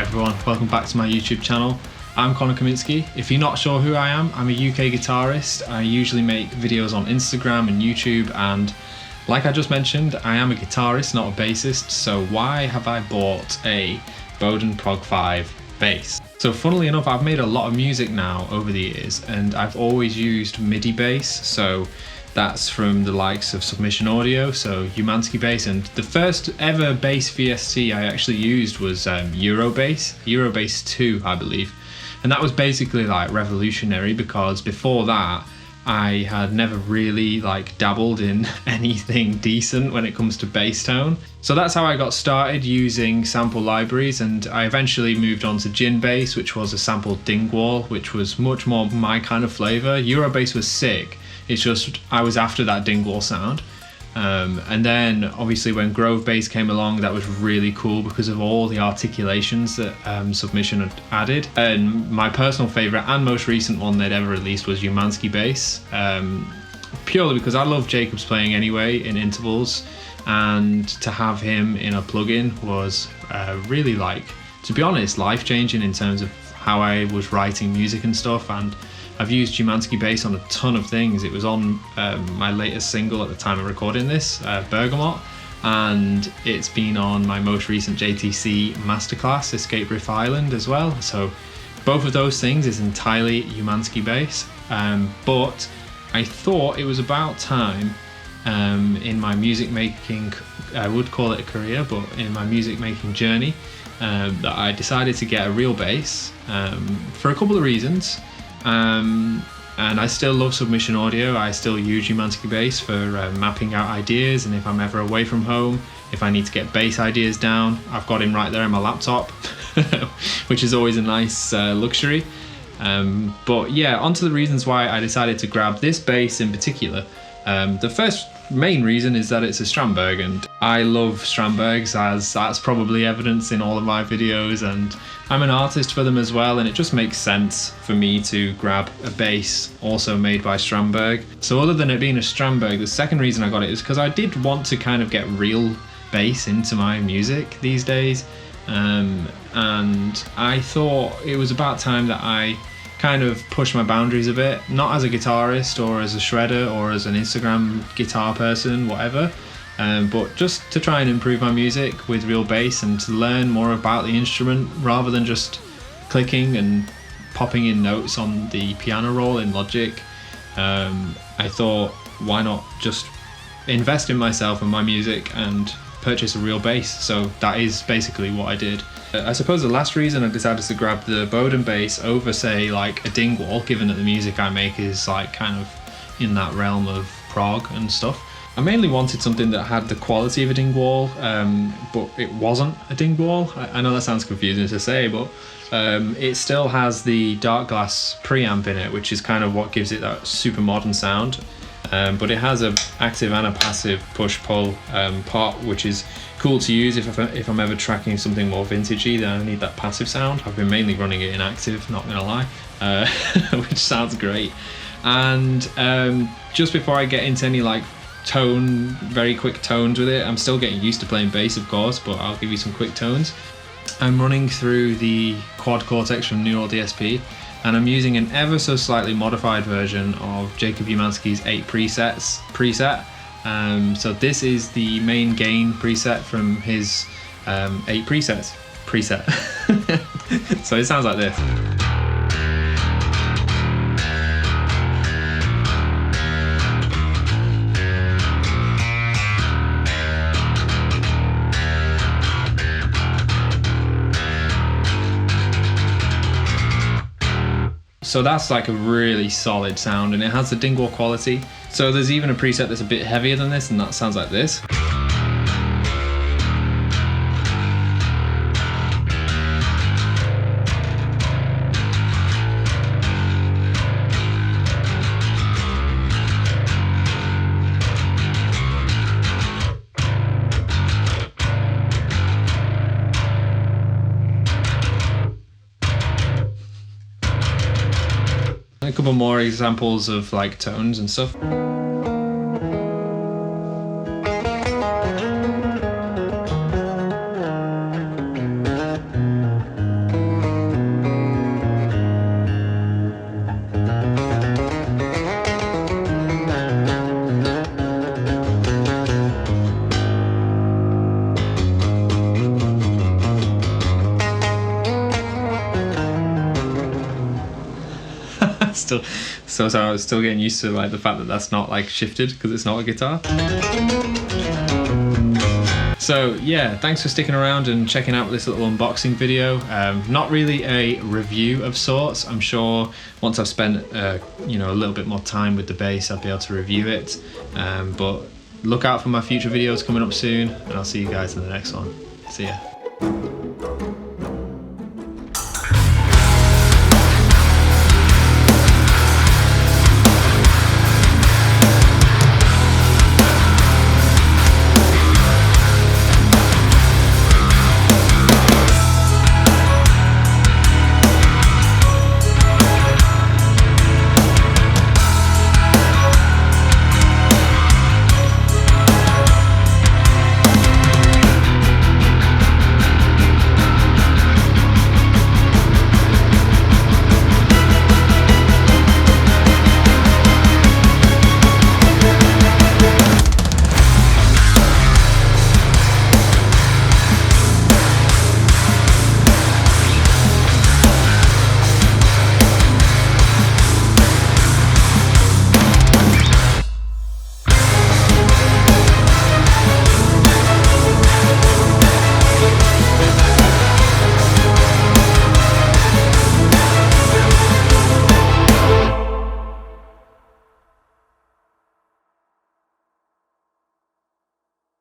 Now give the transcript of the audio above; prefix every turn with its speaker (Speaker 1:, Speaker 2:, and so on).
Speaker 1: everyone, welcome back to my YouTube channel. I'm Kaminski. If you're not sure who I am, I'm a UK guitarist. I usually make videos on Instagram and YouTube, and like I just mentioned, I am a guitarist, not a bassist, so why have I bought a Boden Prog 5 bass? So funnily enough, I've made a lot of music now over the years, and I've always used MIDI bass, so that's from the likes of Submission Audio, so Kaminski bass, and the first ever bass VST I actually used was Eurobass 2, I believe. And that was basically like revolutionary, because before that I had never really like dabbled in anything decent when it comes to bass tone. So that's how I got started using sample libraries, and I eventually moved on to Gin Bass, which was a sampled dingwall, which was much more my kind of flavour. Eurobass was sick, it's just I was after that dingwall sound. And then obviously when Grove Bass came along, that was really cool because of all the articulations that Submission had added. And my personal favourite and most recent one they'd ever released was Kaminski bass, purely because I love Jacob's playing anyway in intervals, and to have him in a plugin was really, like, to be honest, life-changing in terms of how I was writing music and stuff. And I've used Kaminski bass on a ton of things. It was on my latest single at the time of recording this, Bergamot, and it's been on my most recent JTC masterclass, Escape Riff Island, as well. So both of those things is entirely Kaminski bass, but I thought it was about time in my music making, I would call it a career, but in my music making journey, that I decided to get a real bass for a couple of reasons. And I still love Submission Audio. I still use Kaminski bass for mapping out ideas, and if I'm ever away from home, if I need to get bass ideas down, I've got him right there on my laptop, which is always a nice luxury. But yeah, onto the reasons why I decided to grab this bass in particular. The first main reason is that it's a Strandberg, and I love Strandbergs, as that's probably evidence in all of my videos, and I'm an artist for them as well, and it just makes sense for me to grab a bass also made by Strandberg. So other than it being a Strandberg, the second reason I got it is because I did want to kind of get real bass into my music these days, and I thought it was about time that I kind of push my boundaries a bit, not as a guitarist or as a shredder or as an Instagram guitar person, whatever, but just to try and improve my music with real bass and to learn more about the instrument rather than just clicking and popping in notes on the piano roll in Logic. I thought, why not just invest in myself and my music and purchase a real bass? So that is basically what I did. I suppose the last reason I decided to grab the Boden bass over, say, like a dingwall, given that the music I make is like kind of in that realm of prog and stuff, I mainly wanted something that had the quality of a dingwall, but it wasn't a dingwall. I know that sounds confusing to say, but it still has the dark glass preamp in it, which is kind of what gives it that super modern sound. But it has an active and a passive push-pull part, which is cool to use if I'm ever tracking something more vintagey, then I need that passive sound. I've been mainly running it in active, not gonna lie, which sounds great. And just before I get into any like very quick tones with it, I'm still getting used to playing bass, of course, but I'll give you some quick tones. I'm running through the Quad Cortex from Neural DSP, and I'm using an ever so slightly modified version of Jacob Kaminski's 8 preset. So this is the main gain preset from his 8 preset. So it sounds like this. So that's like a really solid sound, and it has the dingwall quality. So there's even a preset that's a bit heavier than this, and that sounds like this. A couple more examples of like tones and stuff. so I was still getting used to like the fact that that's not like shifted because it's not a guitar. So yeah, thanks for sticking around and checking out this little unboxing video. Not really a review of sorts. I'm sure once I've spent you know, a little bit more time with the bass, I'll be able to review it. But look out for my future videos coming up soon, and I'll see you guys in the next one. See ya.